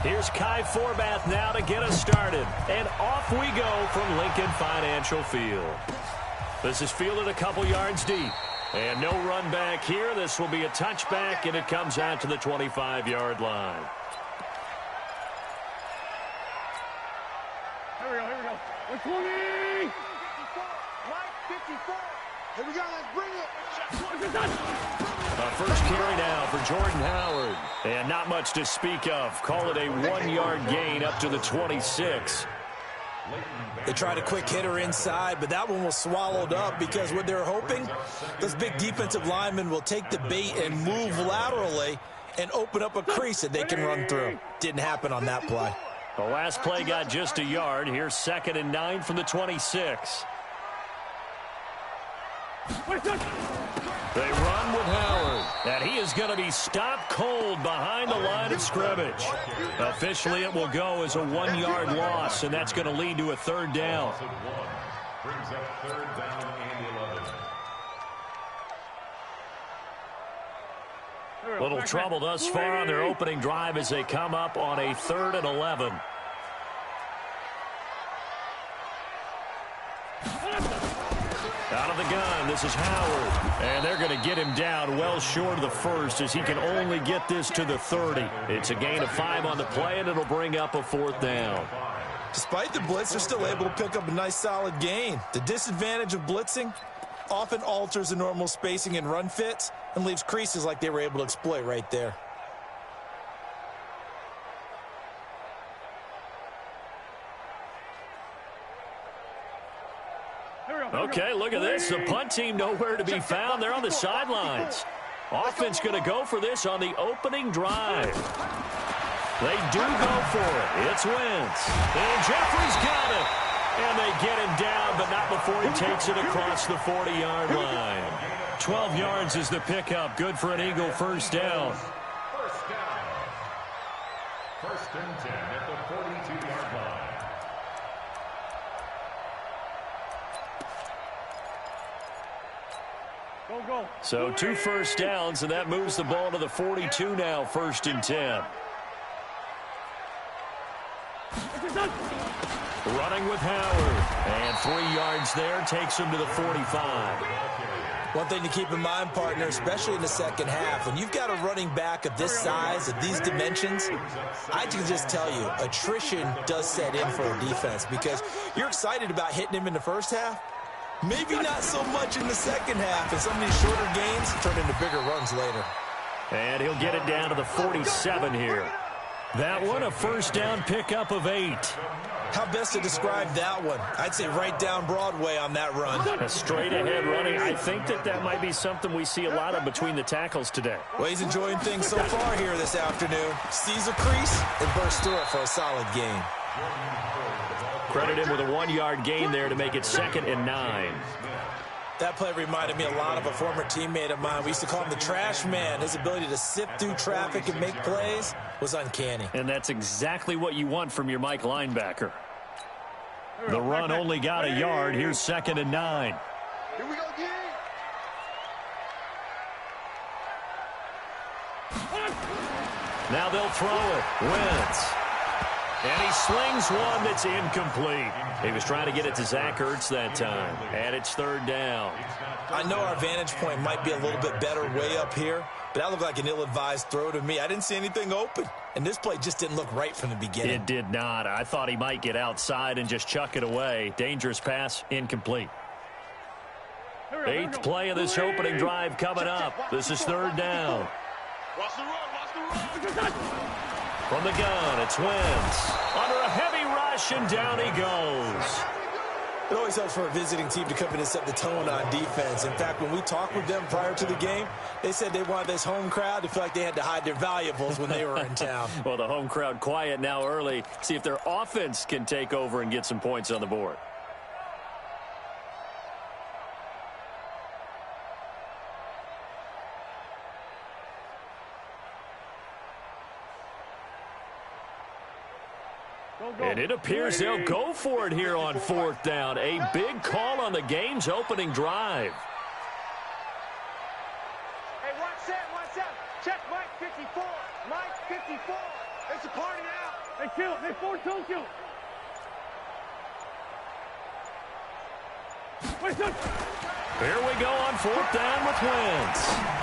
Here's Kai Forbath now to get us started. And off we go from Lincoln Financial Field. This is fielded a couple yards deep. And no run back here. This will be a touchback, and it comes out to the 25-yard line. Here we go. 120! 54. Here we go, let's bring it. A first carry now for Jordan Howard. And not much to speak of. Call it a 1-yard gain up to the 26. They tried a quick hitter inside, but that one was swallowed up because what they're hoping, this big defensive lineman will take the bait and move laterally and open up a crease that they can run through. Didn't happen on that play. The last play got just a yard. Here's 2nd and 9 from the 26. They run with Howard, and he is going to be stopped cold behind the line of scrimmage. Officially, it will go as a 1-yard loss, and that's going to lead to a 3rd down. Brings up 3rd down and 11. Little trouble thus far on their opening drive as they come up on a 3rd and 11. Out of the gun, this is Howard. And they're going to get him down well short of the 1st as he can only get this to the 30. It's a gain of 5 on the play, and it'll bring up a 4th down. Despite the blitz, they're still able to pick up a nice solid gain. The disadvantage of blitzing often alters the normal spacing and run fits and leaves creases like they were able to exploit right there. Okay, look at this. The punt team nowhere to be found. They're on the sidelines. Offense going to go for this on the opening drive. They do go for it. It's Wentz. And Jeffrey's got it. And they get him down, but not before he takes it across the 40-yard line. 12 yards is the pickup. Good for an Eagle 1st down. 1st and 10 at the 42-yard line. So 2 first downs, and that moves the ball to the 42 now, 1st and 10. Running with Howard. And 3 yards there takes him to the 45. One thing to keep in mind, partner, especially in the second half, when you've got a running back of this size, of these dimensions, I can just tell you, attrition does set in for a defense because you're excited about hitting him in the first half. Maybe not so much in the second half, and some of these shorter gains turn into bigger runs later. And he'll get it down to the 47 here. That one, a 1st down pickup of 8. How best to describe that one? I'd say right down Broadway on that run. A straight-ahead running. I think that might be something we see a lot of between the tackles today. Well, he's enjoying things so far here this afternoon. Sees a crease and bursts through it for a solid gain. Credit him with a 1-yard gain there to make it 2nd and 9. That play reminded me a lot of a former teammate of mine. We used to call him the trash man. His ability to sift through traffic and make plays was uncanny. And that's exactly what you want from your Mike linebacker. The run only got a yard. Here's 2nd and 9. Here we go again. Now they'll throw it. Wentz. And he slings one that's incomplete. He was trying to get it to Zach Ertz that time. And it's 3rd down. I know our vantage point might be a little bit better way up here, but that looked like an ill-advised throw to me. I didn't see anything open. And this play just didn't look right from the beginning. It did not. I thought he might get outside and just chuck it away. Dangerous pass, incomplete. 8th play of this opening drive coming up. This is 3rd down. Watch the run. From the gun, it's Wentz. Under a heavy rush, and down he goes. It always helps for a visiting team to come in and set the tone on defense. In fact, when we talked with them prior to the game, they said they wanted this home crowd to feel like they had to hide their valuables when they were in town. Well, the home crowd quiet now early. See if their offense can take over and get some points on the board. And it appears they'll go for it here on 4th down. A big call on the game's opening drive. Hey, watch that. Check Mike 54. Mike 54. It's a party now. Hey, kill. Hey, 4-2 kill. Here we go on 4th down with Wentz.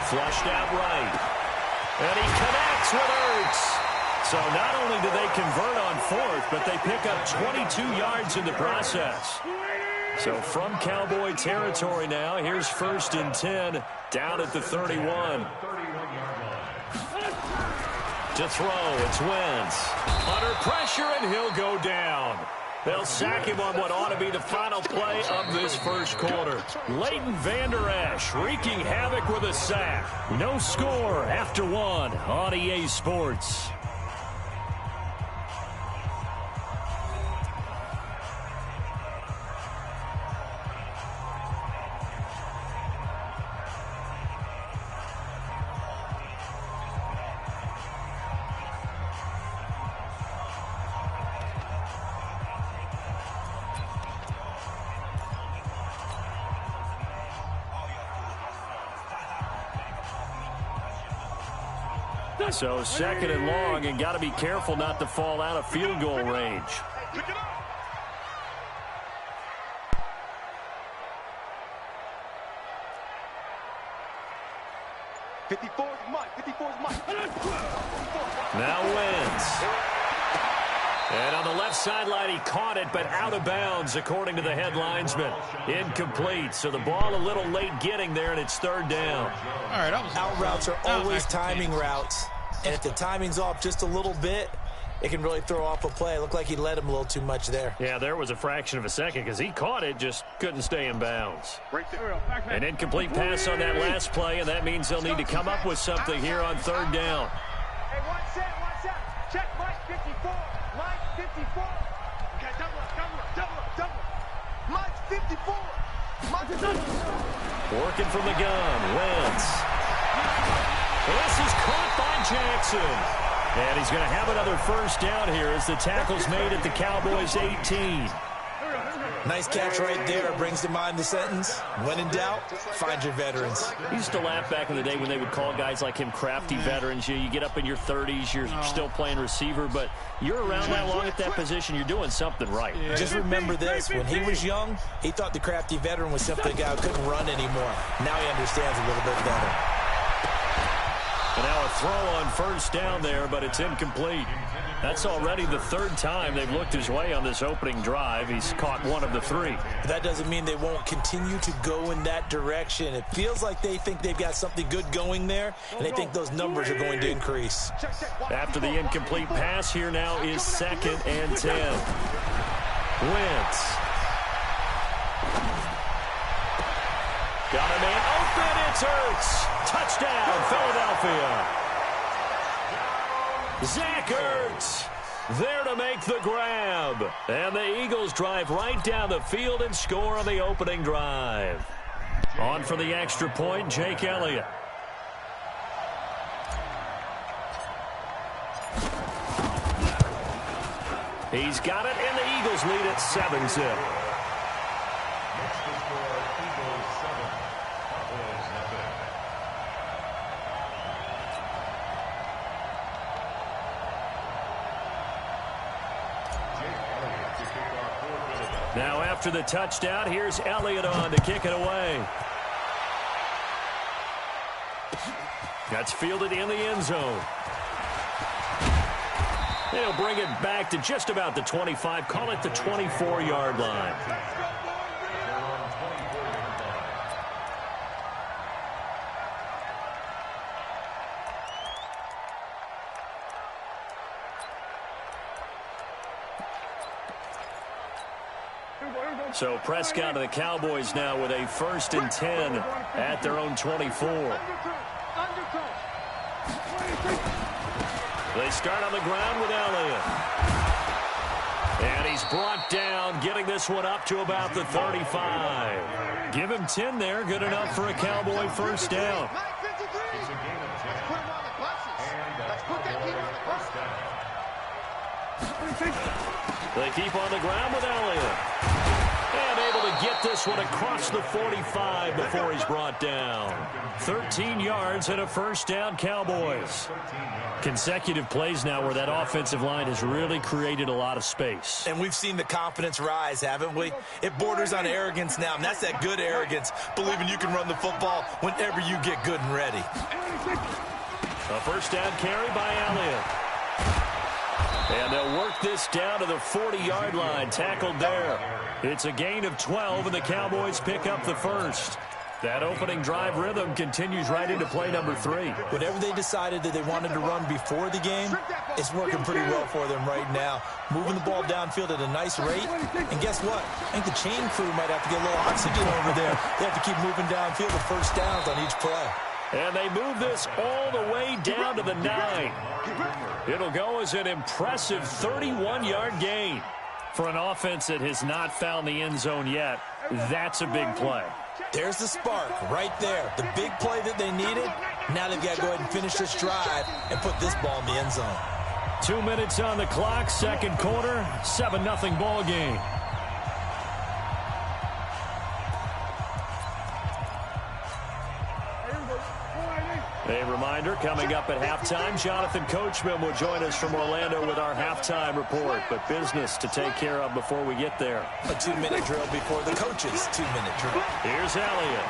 Flushed out right. And he connects with Ertz. So not only do they convert on 4th, but they pick up 22 yards in the process. So from Cowboy territory now, here's 1st and 10 down at the 31. To throw, it's Wentz. Under pressure, and he'll go down. They'll sack him on what ought to be the final play of this first quarter. Leighton Vander Esch wreaking havoc with a sack. No score after 1 on EA Sports. So 2nd and long, and got to be careful not to fall out of field goal range. 54's Mike. 54's Mike. Now Wentz. And on the left sideline, he caught it, but out of bounds, according to the head linesman. Incomplete. So the ball a little late getting there, and it's 3rd down. All right, out routes are always timing routes. And if the timing's off just a little bit, it can really throw off a play. It looked like he led him a little too much there. Yeah, there was a fraction of a second because he caught it, just couldn't stay in bounds. An incomplete pass on that last play, and that means they'll need to come up with something here on 3rd down. Hey, one set. Check Mike 54. Mike 54. Okay, double up. Mike 54. Mike 54. Working from the gun, Wentz. This is caught by Jackson. And he's going to have another 1st down here as the tackle's made at the Cowboys' 18. Nice catch right there. Brings to mind the sentence, when in doubt, find your veterans. I used to laugh back in the day when they would call guys like him crafty veterans. You get up in your 30s, you're still playing receiver, but you're around that long at that position, you're doing something right. Just remember this, when he was young, he thought the crafty veteran was simply a guy who couldn't run anymore. Now he understands a little bit better. And now a throw on 1st down there, but it's incomplete. That's already the 3rd time they've looked his way on this opening drive. He's caught 1 of the 3. But that doesn't mean they won't continue to go in that direction. It feels like they think they've got something good going there, and they think those numbers are going to increase. After the incomplete pass, here now is 2nd and 10. Wentz. Got a man open, it's Ertz. Touchdown, Philadelphia. Zach Ertz there to make the grab. And the Eagles drive right down the field and score on the opening drive. On for the extra point, Jake Elliott. He's got it, and the Eagles lead at 7-zip. Now after the touchdown, here's Elliott on to kick it away. That's fielded in the end zone. They'll bring it back to just about the 25, call it the 24-yard line. So Prescott and the Cowboys now with a 1st and 10 at their own 24. They start on the ground with Elliott. And he's brought down, getting this one up to about the 35. Give him 10 there, good enough for a Cowboy 1st down. They keep on the ground with Elliott. And able to to get this one across the 45 before he's brought down. 13 yards and a first down, Cowboys. Consecutive plays now where that offensive line has really created a lot of space. And we've seen the confidence rise, haven't we? It borders on arrogance now, and that's that good arrogance, believing you can run the football whenever you get good and ready. A first down carry by Elliott. And they'll work this down to the 40-yard line, tackled there. It's a gain of 12, and the Cowboys pick up the first. That opening drive rhythm continues right into play number 3. Whatever they decided that they wanted to run before the game, it's working pretty well for them right now. Moving the ball downfield at a nice rate. And guess what? I think the chain crew might have to get a little oxygen over there. They have to keep moving downfield with first downs on each play. And they move this all the way down to the 9. It'll go as an impressive 31-yard gain. For an offense that has not found the end zone yet, that's a big play. There's the spark right there. The big play that they needed. Now they've got to go ahead and finish this drive and put this ball in the end zone. 2 minutes on the clock, second quarter, 7-0 ball game. A reminder, coming up at halftime, Jonathan Coachman will join us from Orlando with our halftime report. But business to take care of before we get there. A 2-minute drill before the coach's 2-minute drill. Here's Elliott.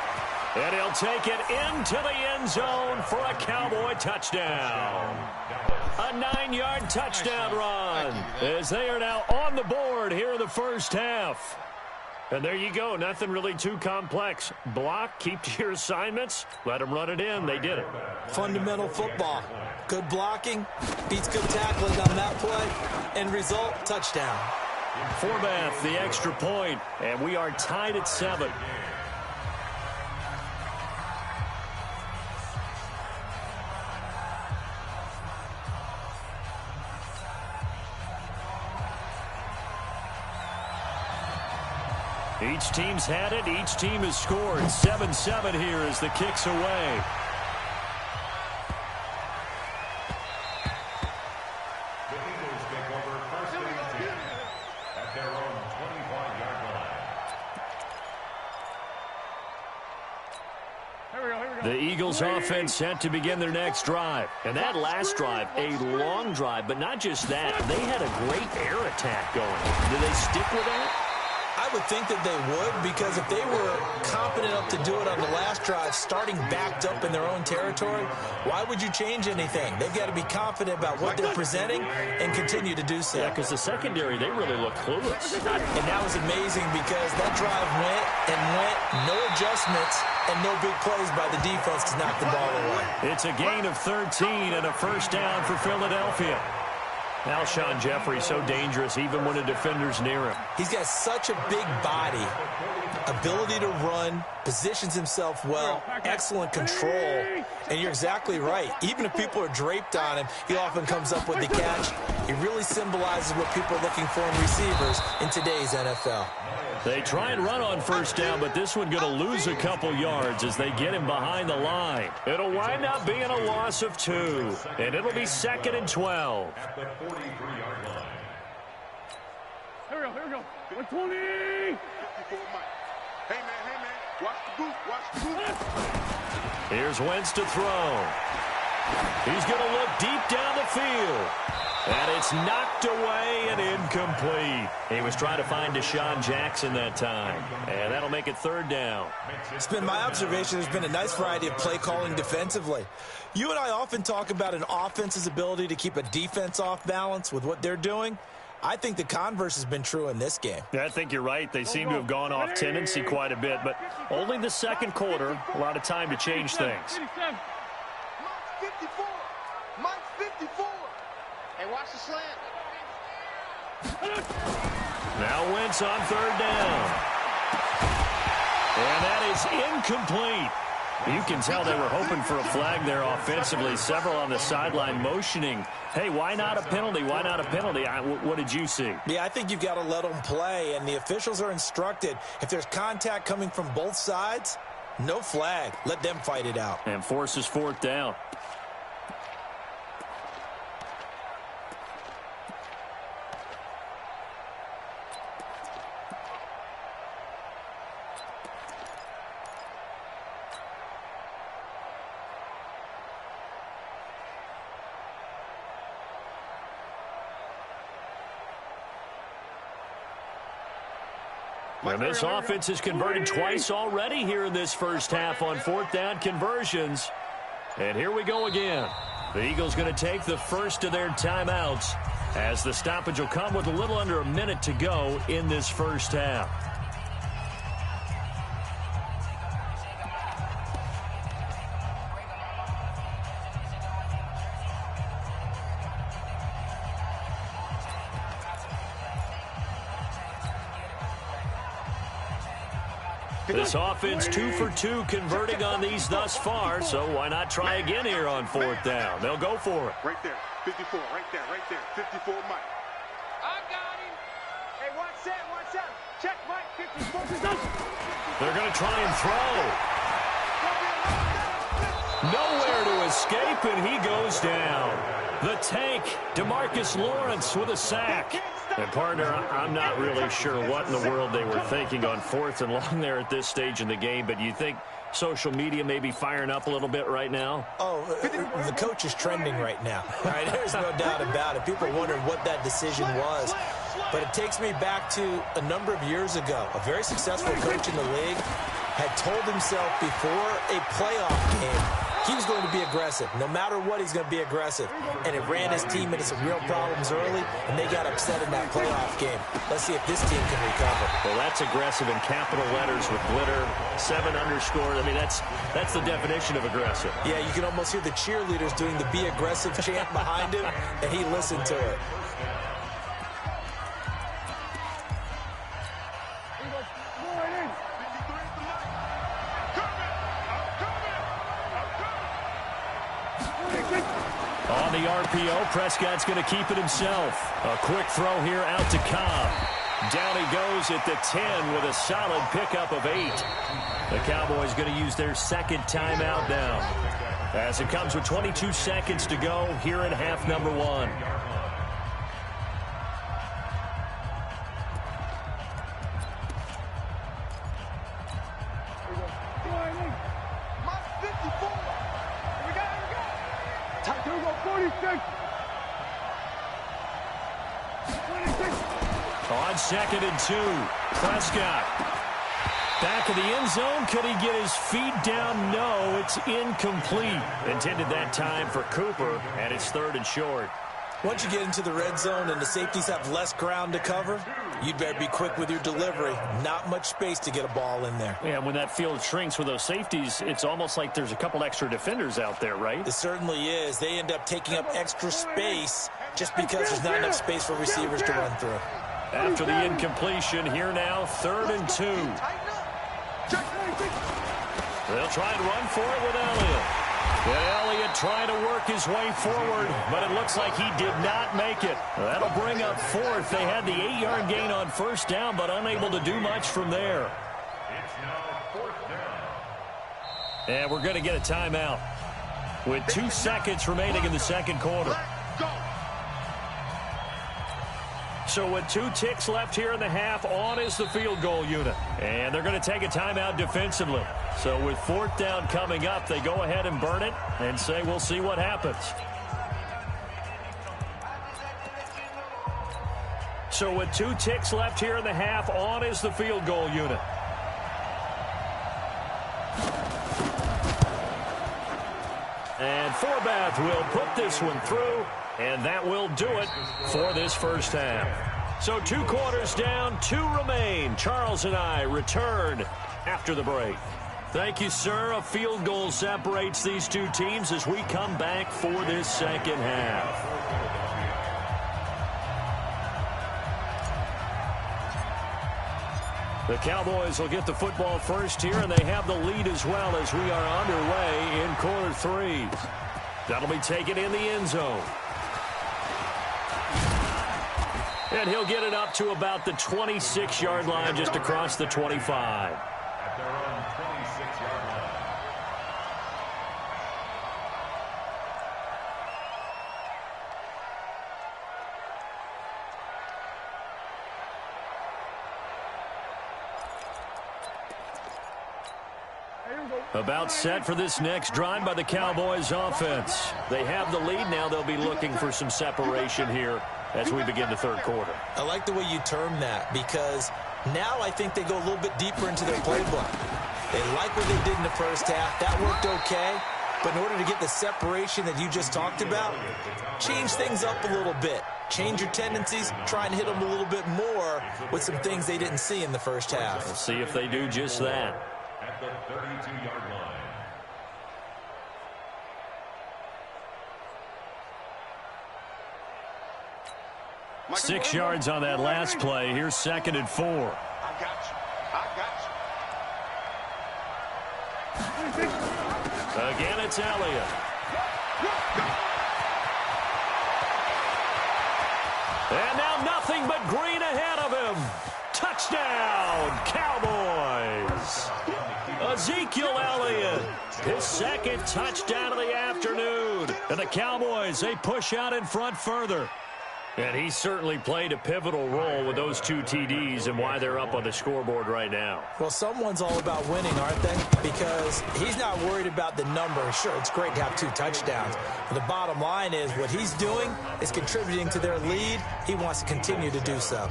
And he'll take it into the end zone for a Cowboy touchdown. A 9-yard touchdown run as they are now on the board here in the first half. And there you go. Nothing really too complex. Block, keep to your assignments, let them run it in. They did it. Fundamental football. Good blocking, beats good tackling on that play. End result, touchdown. Forbath, the extra point, and we are tied at 7. Each team's had it. Each team has scored. 7-7 here as the kick's away. The Eagles take over first and 10 at their own 25-yard line. The Eagles offense set to begin their next drive. And that last drive, a long drive, but not just that. They had a great air attack going. Do they stick with that? I would think that they would, because if they were confident enough to do it on the last drive, starting backed up in their own territory, why would you change anything? They've got to be confident about what they're presenting and continue to do so. Yeah, because the secondary, they really look clueless. And that was amazing because that drive went and went, no adjustments, and no big plays by the defense to knock the ball away. It's a gain of 13 and a first down for Philadelphia. Alshon Jeffrey so dangerous even when a defender's near him. He's got such a big body, ability to run, positions himself well, excellent control, and you're exactly right. Even if people are draped on him, he often comes up with the catch. He really symbolizes what people are looking for in receivers in today's NFL. They try and run on first down, but this one going to lose a couple yards as they get him behind the line. It'll wind up being a loss of 2, and it'll be 2nd and 12. At the 43-yard line. Here we go. 120. Hey, man. Watch the boot. Here's Wentz to throw. He's going to look deep down the field. And it's knocked away and incomplete. He was trying to find Deshaun Jackson that time. And that'll make it 3rd down. It's been my observation there's been a nice variety of play calling defensively. You and I often talk about an offense's ability to keep a defense off balance with what they're doing. I think the converse has been true in this game. I think you're right. They seem to have gone off tendency quite a bit, but only the second quarter, a lot of time to change things. Mike 54. Mike 54. Hey, watch the slant. Now Wentz on 3rd down. And that is incomplete. You can tell they were hoping for a flag there offensively. Several on the sideline motioning, hey, why not a penalty? Why not a penalty? What did you see? Yeah, I think you've got to let them play, and the officials are instructed. If there's contact coming from both sides, no flag. Let them fight it out. And forces 4th down. And this offense has converted twice already here in this first half on fourth down conversions. And here we go again. The Eagles going to take the first of their timeouts as the stoppage will come with a little under a minute to go in this first half. This offense 2 for 2 converting on these thus far, so why not try again here on fourth down? They'll go for it. Right there, 54, right there, 54, Mike. I got him. Hey, watch that. Check, Mike, 54. They're going to try and throw. Nowhere to escape, and he goes down. The tank, DeMarcus Lawrence with a sack. And, partner, I'm not really sure what in the world they were thinking on fourth and long there at this stage in the game, but you think social media may be firing up a little bit right now? Oh, the coach is trending right now. All right, there's no doubt about it. People wondering what that decision was. But it takes me back to a number of years ago. A very successful coach in the league had told himself before a playoff game he was going to be aggressive. No matter what, he's going to be aggressive. And it ran his team into some real problems early, and they got upset in that playoff game. Let's see if this team can recover. Well, that's aggressive in capital letters with glitter, 7 underscore. I mean, that's the definition of aggressive. Yeah, you can almost hear the cheerleaders doing the be aggressive chant behind him, and he listened to it. On the RPO, Prescott's going to keep it himself. A quick throw here out to Cobb. Down he goes at the 10 with a solid pickup of 8. The Cowboys going to use their second timeout now, as it comes with 22 seconds to go here in half number 1. On 2nd and 2, Prescott back of the end zone. Could he get his feet down? No, it's incomplete. Intended that time for Cooper, and it's 3rd and short. Once you get into the red zone and the safeties have less ground to cover, you'd better be quick with your delivery. Not much space to get a ball in there. Yeah, when that field shrinks with those safeties, it's almost like there's a couple extra defenders out there, right? It certainly is. They end up taking up extra space just because there's not enough space for receivers to run through. After the incompletion, here now, 3rd and 2. They'll try and run for it with Elliott. And Elliott trying to work his way forward, but it looks like he did not make it. That'll bring up 4th. They had the 8-yard gain on first down, but unable to do much from there. It's now 4th down. And we're going to get a timeout with 2 seconds remaining in the second quarter. So with 2 ticks left here in the half, on is the field goal unit. And they're going to take a timeout defensively. So with 4th down coming up, they go ahead and burn it and say we'll see what happens. So with 2 ticks left here in the half, on is the field goal unit. And Forbath will put this one through. And that will do it for this first half. So 2 quarters down, 2 remain. Charles and I return after the break. Thank you, sir. A field goal separates these 2 teams as we come back for this second half. The Cowboys will get the football first here, and they have the lead as well as we are underway in quarter 3. That'll be taken in the end zone. And he'll get it up to about the 26-yard line, just across the 25. At their own 26-yard line. About set for this next drive by the Cowboys offense. They have the lead now. They'll be looking for some separation here as we begin the third quarter. I like the way you term that, because Now I think they go a little bit deeper into their playbook. They like what they did in the first half. That worked okay. But in order to get the separation that you just talked about, change things up a little bit. Change your tendencies, try and hit them a little bit more with some things they didn't see in the first half. We'll see if they do just that. At the 32-yard line. 6 yards on that last play. Here's 2nd and 4. I got you. I got you. Again, it's Elliott. And now nothing but green ahead of him. Touchdown, Cowboys. Ezekiel Elliott, his 2nd touchdown of the afternoon. And the Cowboys, they push out in front further. And he certainly played a pivotal role with those 2 TDs and why they're up on the scoreboard right now. Well, someone's all about winning, aren't they? Because he's not worried about the number. Sure, it's great to have 2 touchdowns. But the bottom line is what he's doing is contributing to their lead. He wants to continue to do so.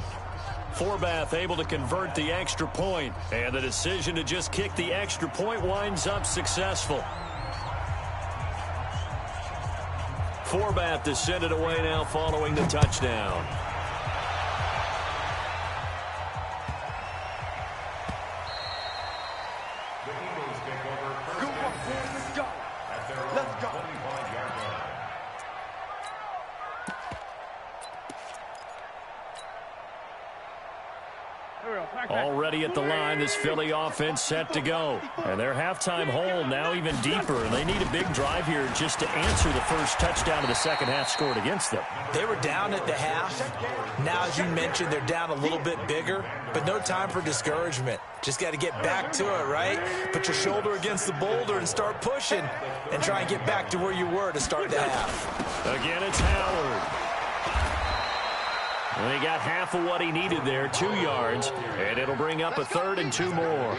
Forbath able to convert the extra point. And the decision to just kick the extra point winds up successful. Forbath to send it away now following the touchdown. The Eagles take over first Go, and boys, 10 let's go. at their own Let's go. 25-yard line. Already at the line, this Philly offense set to go. And their halftime hole now even deeper. And they need a big drive here just to answer the first touchdown of the second half scored against them. They were down at the half. Now, as you mentioned, they're down a little bit bigger. But no time for discouragement. Just got to get back to it, right? Put your shoulder against the boulder and start pushing. And try and get back to where you were to start the half. Again, it's Howard. And he got half of what he needed there, 2 yards, and it'll bring up a 3rd and 2 more.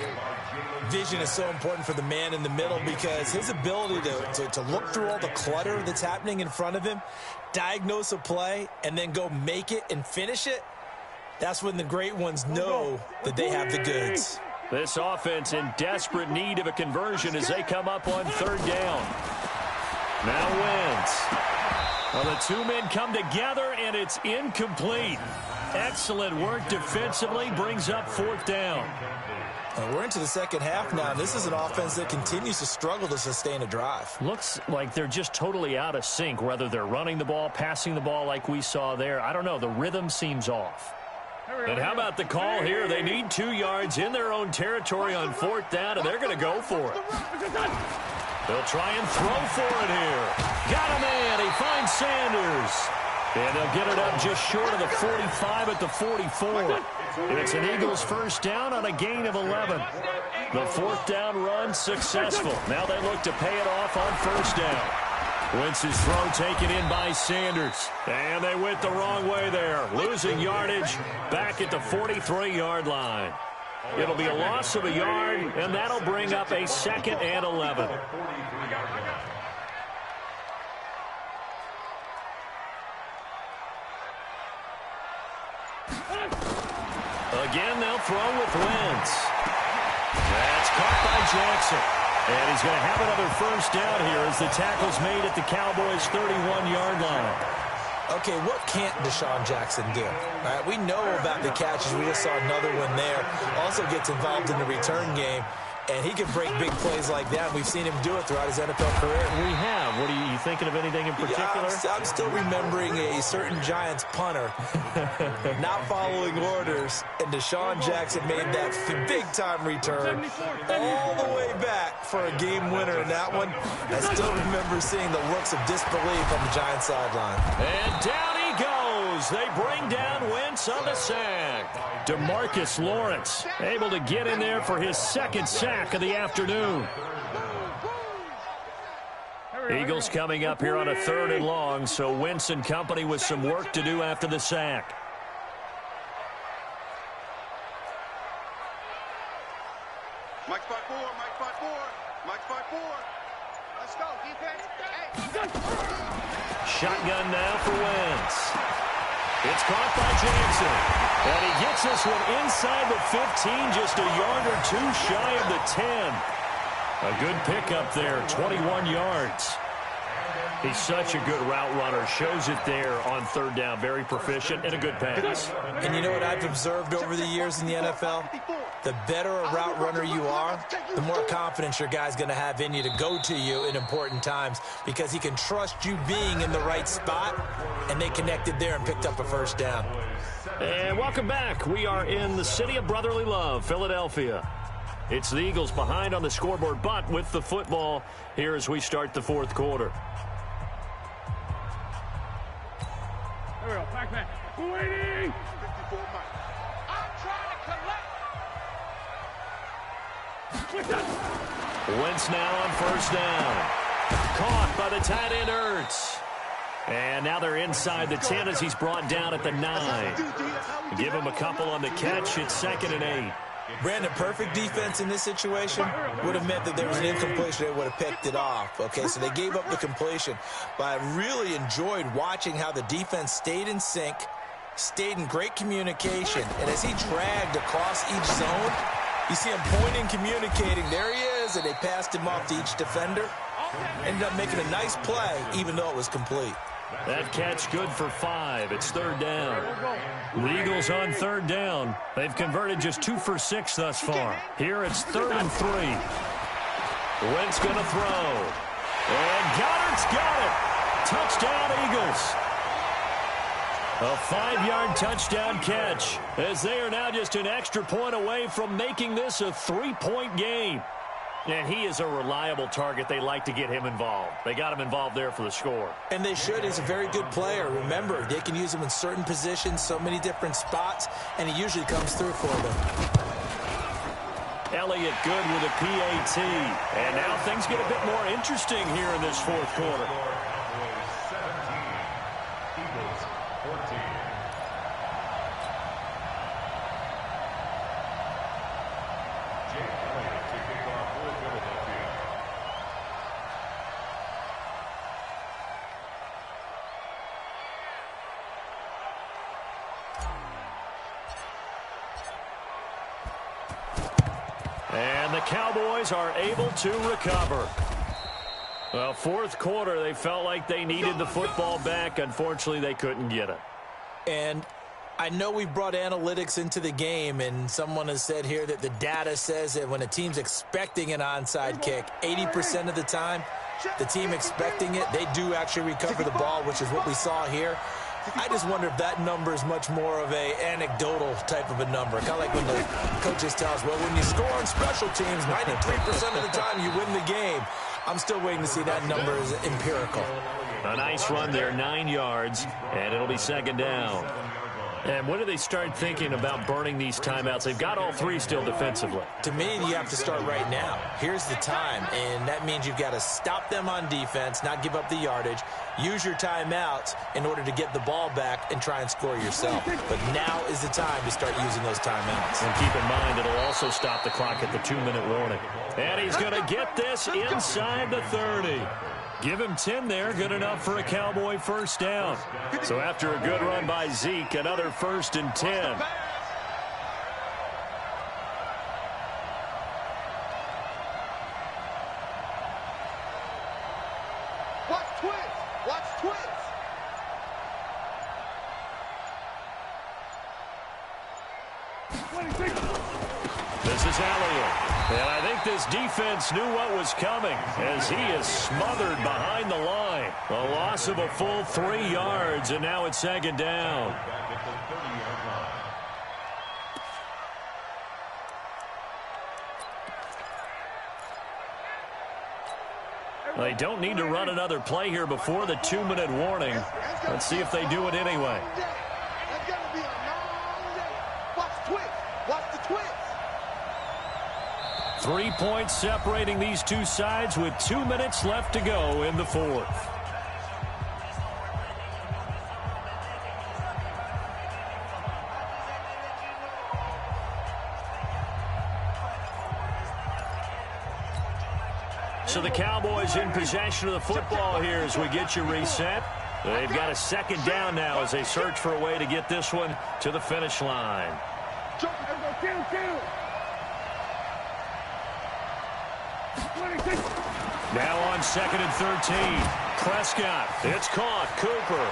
Vision is so important for the man in the middle because his ability to look through all the clutter that's happening in front of him, diagnose a play, and then go make it and finish it, that's when the great ones know that they have the goods. This offense in desperate need of a conversion as they come up on 3rd down. Now Wentz. Well, the 2 men come together, and it's incomplete. Excellent work defensively, brings up 4th down. We're into the second half now. This is an offense that continues to struggle to sustain a drive. Looks like they're just totally out of sync, whether they're running the ball, passing the ball like we saw there. I don't know. The rhythm seems off. And how about the call here? They need 2 yards in their own territory on 4th down, and they're going to go for it. They'll try and throw for it here. Got him in. He finds Sanders. And they'll get it up just short of the 45 at the 44. It's an Eagles first down on a gain of 11. The 4th down run successful. Now they look to pay it off on 1st down. Wentz's throw taken in by Sanders. And they went the wrong way there. Losing yardage back at the 43-yard line. It'll be a loss of a yard, and that'll bring up a 2nd and 11. Again, they'll throw with Wentz. That's caught by Jackson. And he's going to have another first down here as the tackle's made at the Cowboys' 31-yard line. Okay, what can't Deshaun Jackson do? All right, we know about the catches. We just saw another one there. Also gets involved in the return game, and he can break big plays like that. We've seen him do it throughout his NFL career. We have. What are you thinking of anything in particular? Yeah, I'm still remembering a certain Giants punter not following orders, and Deshaun Jackson made that big-time return all the way back for a game winner in that one. I still remember seeing the looks of disbelief on the Giants sideline. And down he goes. They bring down Wentz on the sack. DeMarcus Lawrence able to get in there for his 2nd sack of the afternoon. Eagles coming up here on a 3rd and long, so Wentz and company with some work to do after the sack. Mike spot 4, Mike spot 4, Mike spot 4. Let's go, defense. Hey. Shotgun now for Wentz. It's caught by Jansen. And he gets this one inside the 15, just a yard or two shy of the 10. A good pickup there, 21 yards. He's such a good route runner. Shows it there on third down. Very proficient and a good pass. And you know what I've observed over the years in the NFL? The better a route runner you are, the more confidence your guy's going to have in you to go to you in important times because he can trust you being in the right spot, and they connected there and picked up a first down. And welcome back. We are in the city of brotherly love, Philadelphia. It's the Eagles behind on the scoreboard, but with the football here as we start the fourth quarter. There we go, back. Waiting! 54 Mike. I'm trying to collect. Wentz now on first down. Caught by the tight end Ertz. And now they're inside the 10 as he's brought down at the 9. Give him a couple on the catch. It's 2nd and 8. Brandon, perfect defense in this situation would have meant that there was an incompletion. They would have picked it off. Okay, so they gave up the completion. But I really enjoyed watching how the defense stayed in sync, stayed in great communication. And as he dragged across each zone, you see him pointing, communicating. There he is, and they passed him off to each defender. Ended up making a nice play, even though it was complete. That catch good for 5. It's third down. The Eagles on third down. They've converted just 2 for 6 thus far. Here it's 3rd and 3. Wentz going to throw. And Goddard's got it. Touchdown, Eagles. A 5-yard touchdown catch as they are now just an extra point away from making this a 3-point game. And he is a reliable target. They like to get him involved. They got him involved there for the score. And they should. He's a very good player. Remember, they can use him in certain positions, so many different spots, and he usually comes through for them. Elliott good with a PAT. And now things get a bit more interesting here in this fourth quarter. And the Cowboys are able to recover. Well, fourth quarter, they felt like they needed the football back. Unfortunately, they couldn't get it. And I know we brought analytics into the game, and someone has said here that the data says that when a team's expecting an onside kick, 80% of the time, the team expecting it, they do actually recover the ball, which is what we saw here. I just wonder if that number is much more of a anecdotal type of a number. Kind of like when the coaches tell us, well, when you score on special teams, 93% of the time you win the game. I'm still waiting to see that number is empirical. A nice run there, 9 yards, and it'll be 2nd down. And when do they start thinking about burning these timeouts? They've got all 3 still defensively. To me, you have to start right now. Here's the time, and that means you've got to stop them on defense, not give up the yardage, use your timeouts in order to get the ball back and try and score yourself. But now is the time to start using those timeouts. And keep in mind, it'll also stop the clock at the 2-minute warning. And he's going to get this inside the 30. Give him 10 there, good enough for a Cowboy first down. So after a good run by Zeke, another 1st and 10. Watch twins! Watch twins! This is Elliott. And I think this defense knew what was coming as he is smothered behind the line. A loss of a full 3 yards, and now it's 2nd down. They don't need to run another play here before the 2-minute warning. Let's see if they do it anyway. That's gonna be a long day. Watch twins! Watch the twins! 3 points separating these two sides with 2 minutes left to go in the fourth. So the Cowboys in possession of the football here as we get you reset. They've got a second down now as they search for a way to get this one to the finish line. Now on 2nd and 13. Prescott. It's caught. Cooper.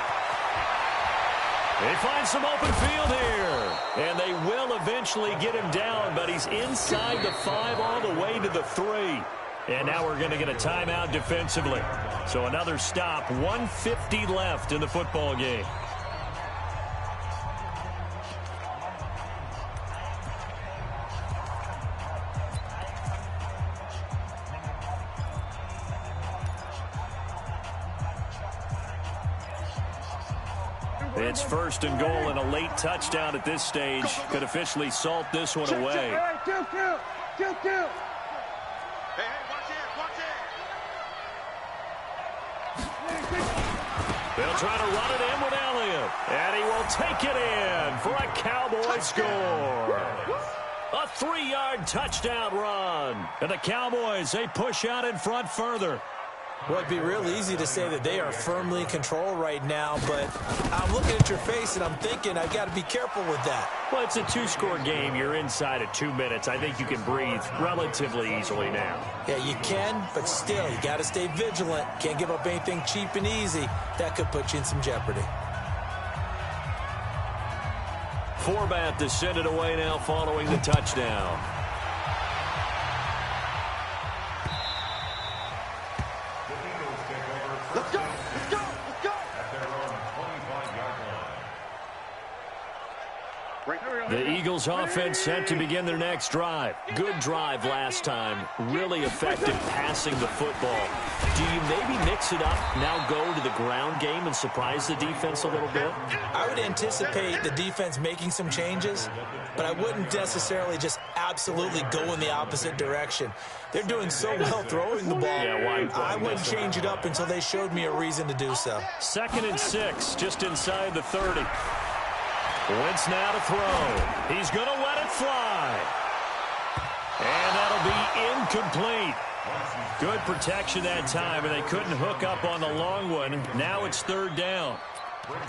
They find some open field here. And they will eventually get him down, but he's inside the 5 all the way to the 3. And now we're going to get a timeout defensively. So another stop. 1:50 left in the football game. It's 1st and goal, and a late touchdown at this stage could officially salt this one away. Kill. Hey, watch it. They'll try to run it in with Elliott, and he will take it in for a Cowboy score. A 3-yard touchdown run, and the Cowboys, they push out in front further. Well, it'd be real easy to say that they are firmly in control right now, but I'm looking at your face and I'm thinking I've got to be careful with that. Well, it's a 2-score game. You're inside at 2 minutes. I think you can breathe relatively easily now. Yeah, you can, but still, you got to stay vigilant. Can't give up anything cheap and easy. That could put you in some jeopardy. Forbath to send it away now following the touchdown. Let's go. At their own 25-yard line. The Eagles offense set to begin their next drive. Good drive last time. Really effective passing the football. Do you maybe mix it up, now go to the ground game and surprise the defense a little bit? I would anticipate the defense making some changes, but I wouldn't necessarily just absolutely go in the opposite direction. They're doing so well throwing the ball. Yeah, I wouldn't change it up until they showed me a reason to do so. 2nd and 6, just inside the 30. Wentz now to throw. He's going to let it fly. And that'll be incomplete. Good protection that time, and they couldn't hook up on the long one. Now it's 3rd down.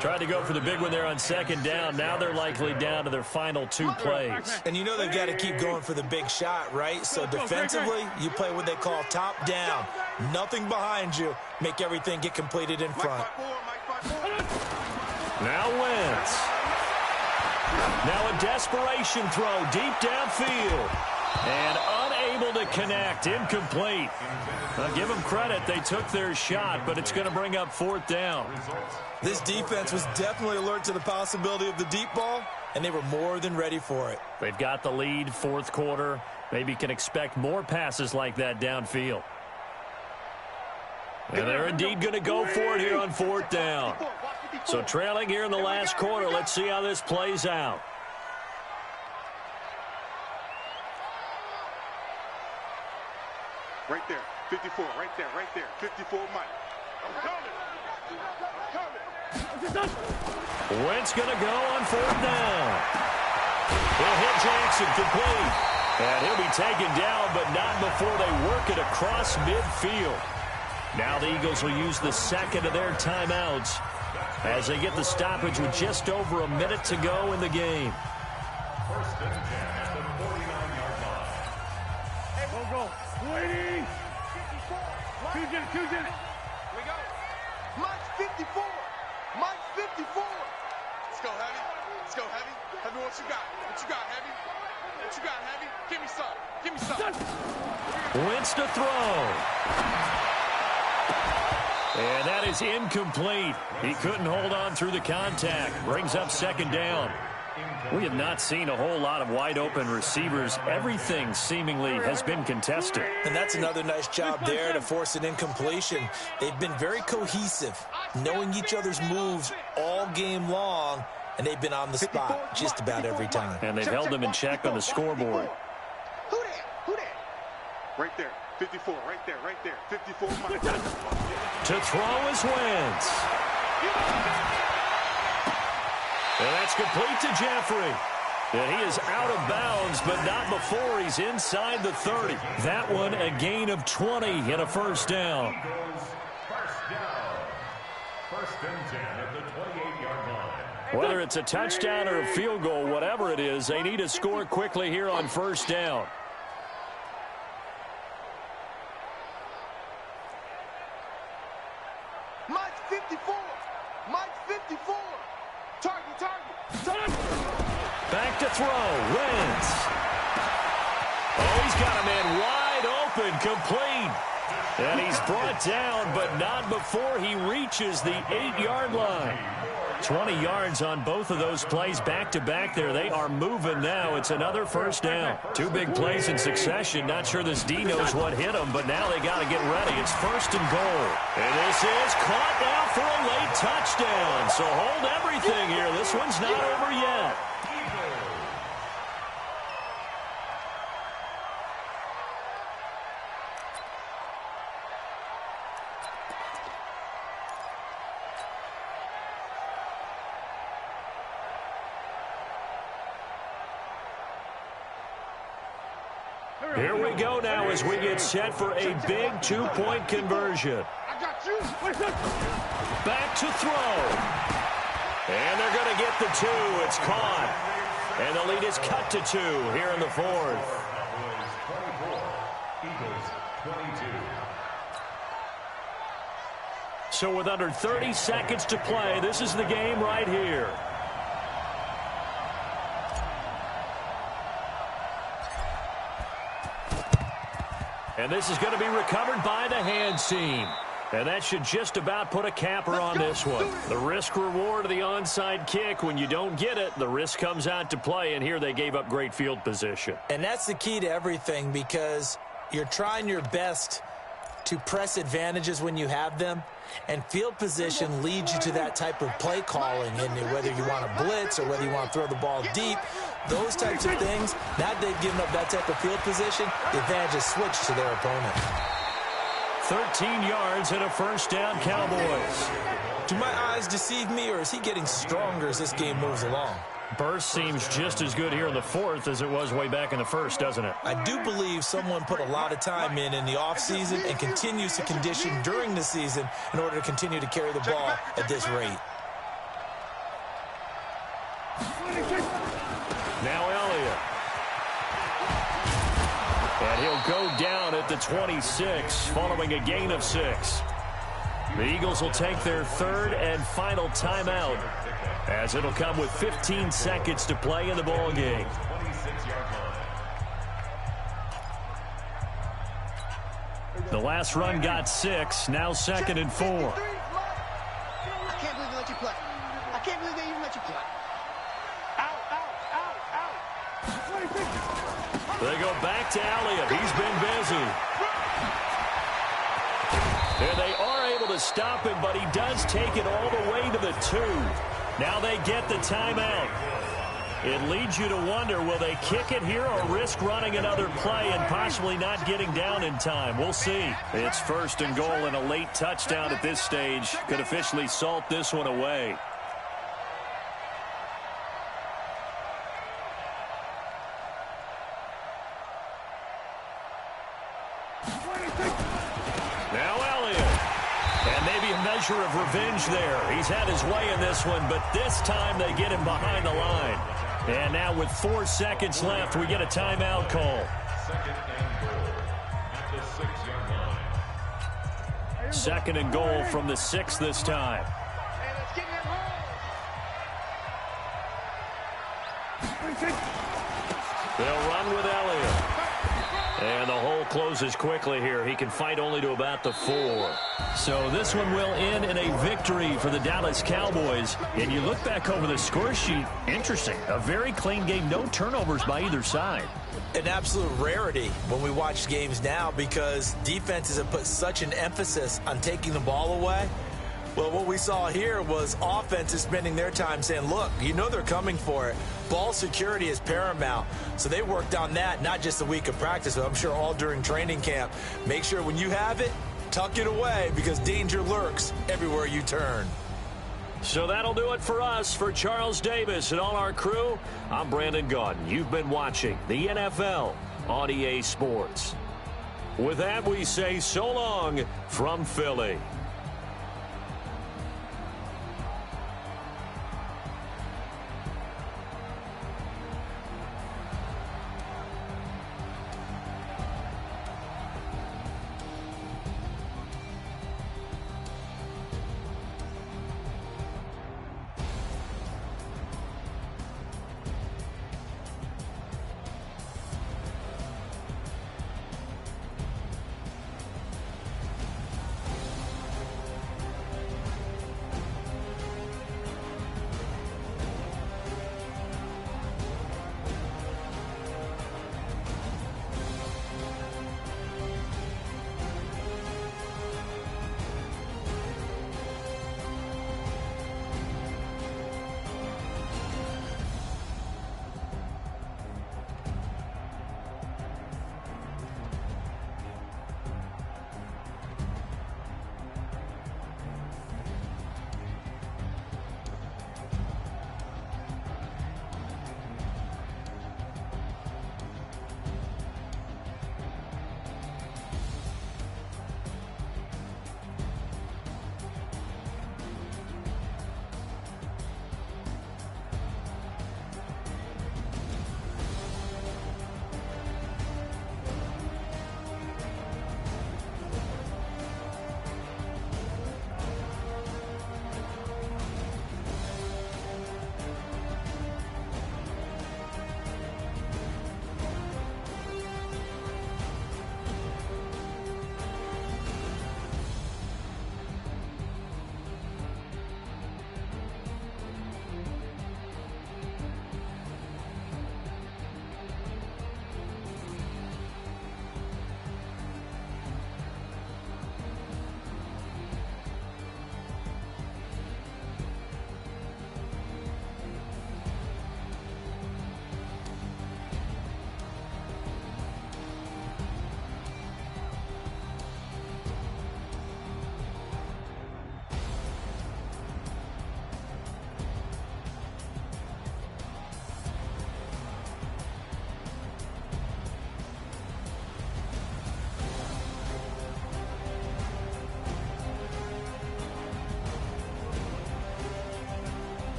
Tried to go for the big one there on 2nd down. Now they're likely down to their final 2 plays. And you know they've got to keep going for the big shot, right? So defensively, you play what they call top down. Nothing behind you. Make everything get completed in front. Now Wentz. Now a desperation throw deep downfield. And unable to connect. Incomplete. Now give them credit. They took their shot, but it's going to bring up 4th down. This defense was definitely alert to the possibility of the deep ball, and they were more than ready for it. They've got the lead, 4th quarter. Maybe can expect more passes like that downfield. And they're indeed going to go for it here on 4th down. So trailing here in the last quarter. Let's see how this plays out. Right there, 54, right there, 54, Mike. I'm coming. Wentz going to go on 4th down. He'll hit Jackson complete. And he'll be taken down, but not before they work it across midfield. Now the Eagles will use the 2nd of their timeouts as they get the stoppage with just over a minute to go in the game. 1st and 10 at the 49-yard line. Go. 280. 2's in it. Here we go. Mike's 54. Mike's 54. Let's go, Heavy. Heavy, what you got? Heavy? What you got, Heavy? Give me some. Wentz to throw. And that is incomplete. He couldn't hold on through the contact. Brings up 2nd down. We have not seen a whole lot of wide-open receivers. Everything seemingly has been contested. And that's another nice job there to force an incompletion. They've been very cohesive, knowing each other's moves all game long, and they've been on the spot just about every time. And they've held them in check on the scoreboard. Who that? Right there, 54, right there, 54, Mike. To throw is Wentz. And that's complete to Jeffrey. And he is out of bounds, but not before he's inside the 30. That one a gain of 20 and a 1st down. First and 10 at the 28-yard line. Whether it's a touchdown or a field goal, whatever it is, they need to score quickly here on first down. Mike 54. Mike 54. Target. Back to throw. Wentz. Oh, he's got a man wide open, complete. And he's brought down, but not before he reaches the 8-yard line. 20 yards on both of those plays back-to-back there. They are moving now. It's another first down. Two big plays in succession. Not sure this D knows what hit him, but now they got to get ready. It's first and goal. And this is caught now for a late touchdown. So hold everything here. This one's not over yet. Here we go now as we get set for a big two-point conversion. Back to throw. And they're going to get the two. It's caught. And the lead is cut to 2 here in the fourth. So with under 30 seconds to play, this is the game right here. And this is going to be recovered by the hands team. And that should just about put a capper on this one. The risk-reward of the onside kick, when you don't get it, the risk comes out to play, and here they gave up great field position. And that's the key to everything, because you're trying your best to press advantages when you have them, and field position leads you to that type of play calling, and whether you want to blitz or whether you want to throw the ball deep, those types of things, now that they've given up that type of field position, the advantage is switched to their opponent. 13 yards and a first down, Cowboys. Do my eyes deceive me, or is he getting stronger as this game moves along? Burst seems just as good here in the fourth as it was way back in the first, doesn't it? I do believe someone put a lot of time in the offseason and continues to condition during the season in order to continue to carry the ball at this rate. Now Elliott. And he'll go down at the 26 following a gain of 6. The Eagles will take their third and final timeout, as it'll come with 15 seconds to play in the ball game. The last run got 6, now 2nd and 4. I can't believe they let you play. I can't believe they even let you play. They go back to Elliott. He's been busy. And they are able to stop him, but he does take it all the way to the 2. Now they get the timeout. It leads you to wonder, will they kick it here or risk running another play and possibly not getting down in time? We'll see. It's first and goal, and a late touchdown at this stage could officially salt this one away. Of revenge there. He's had his way in this one, but this time they get him behind the line. And now with 4 seconds left, we get a timeout call. Second and goal from the 6 this time. They'll run with Elliott. And the hole closes quickly here. He can fight only to about the 4. So this one will end in a victory for the Dallas Cowboys. And you look back over the score sheet, interesting. A very clean game, no turnovers by either side. An absolute rarity when we watch games now, because defenses have put such an emphasis on taking the ball away. Well, what we saw here was offenses spending their time saying, look, you know they're coming for it. Ball security is paramount. So they worked on that, not just a week of practice, but I'm sure all during training camp. Make sure when you have it, tuck it away, because danger lurks everywhere you turn. So that'll do it for us. For Charles Davis and all our crew, I'm Brandon Gaudin. You've been watching the NFL on EA Sports. With that, we say so long from Philly.